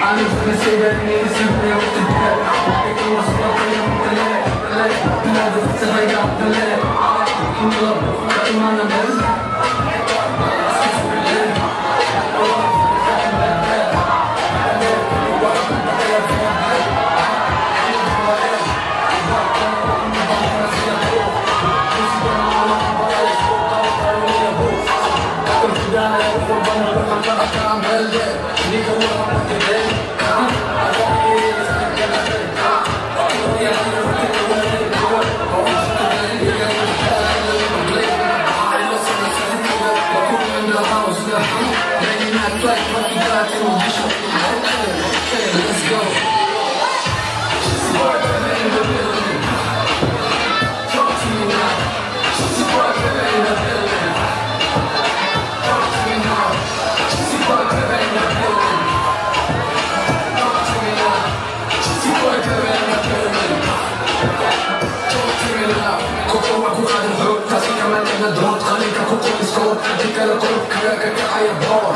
I'm just gonna say that niggas in there with the death. Let's go. Don't خليك كوكو مسكون هديك القلوب كراك كحيا بور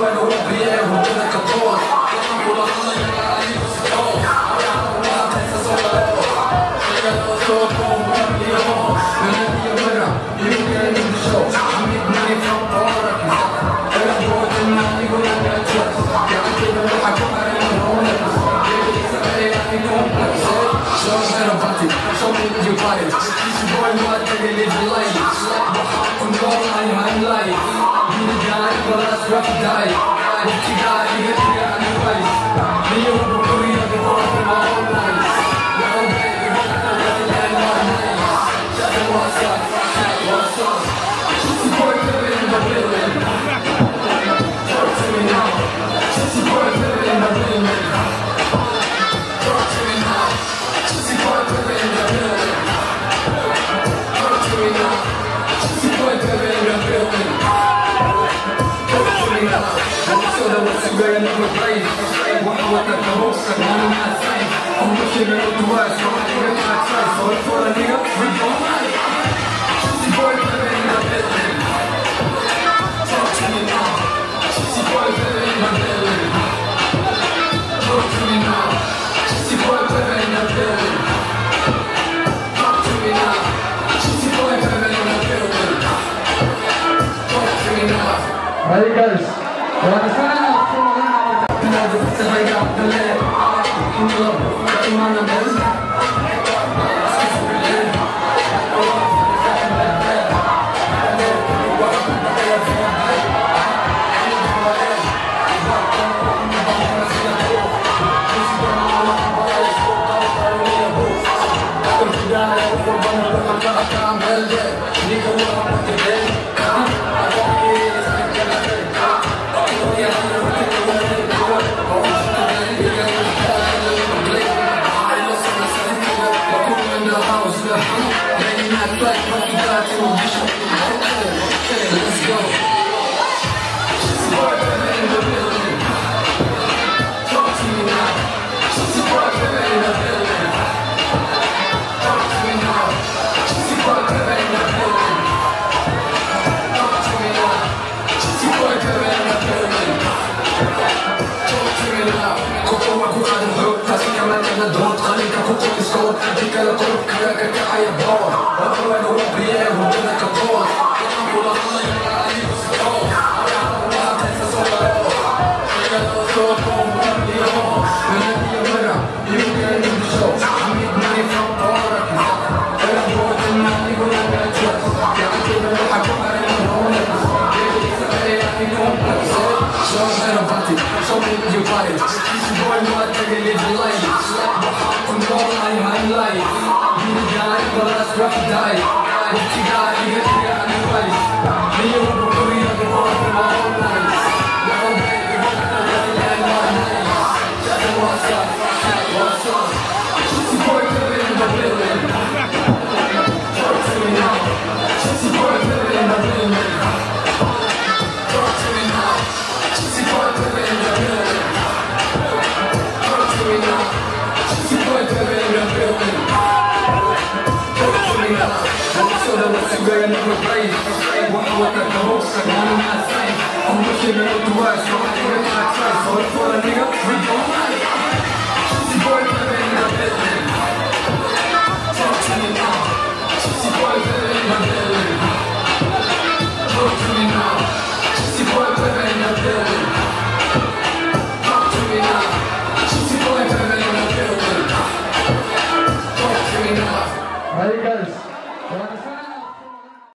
وانا وربي وبنا كطور ولا الله يرعى يسكون ولا تنسى صوره يا صوتكم اليوم من يمرا يمكن نشوف عميدني فطورك انا بود اني يقول لك يا عتيب الحكم على هون show me the body, show me your body. This boy what they live life. Control my life. Be the guy, but let's rock die. What you got, you get here on your face. Me you will be the boy for my whole life. Now baby, what the hell and my nice. Just what's up, what's up. Just boy living in the building. Talk to me now. Just boy living in the building. We're in the place. What the most of one of my sight. I'm looking at the west. So I think it's my sight. So it's for a nigga. We don't like. Juicy boy living in the building. Talk to me now. Juicy boy living in the building. Talk to me now. Juicy boy living in the building. Talk to me now. Juicy boy living in the building. Talk to me now. Alright guys. Let's go. Don't خليك كوكو مسكون هديك القلوب كراك كحيا بور وانا وربي وبنا كطور ولا الله يرعى يسكون ولا تنسى صوره يا صوتكم اليوم من يمرا يمكن نشوف عميدني فطورك انا بود اني يقول لك يا عتيب الحكم على هون show me the body, show me your body. This boy what they live life. Control my life. Be the guy, but let's rock die. What you got, you get here on your face. Me you will be the boy for my whole life. Now baby, what the hell and my nice. Just what's up, what's up. Just boy living in the building. Talk to me now. Just boy living in the building. Talk to me now. Just boy living in the building. Talk to me now. Just boy living in the building. Talk to me now. We're in the place. What the most of one of my sight. I'm looking at the west. So I think it's my sight. So it's for a nigga. We don't like. Just boy living in the building. Talk to me now. Just boy living in the building. Talk to me now. Just boy living in the building. Talk to me now. Just boy living in the building. Talk to me now. Alright guys.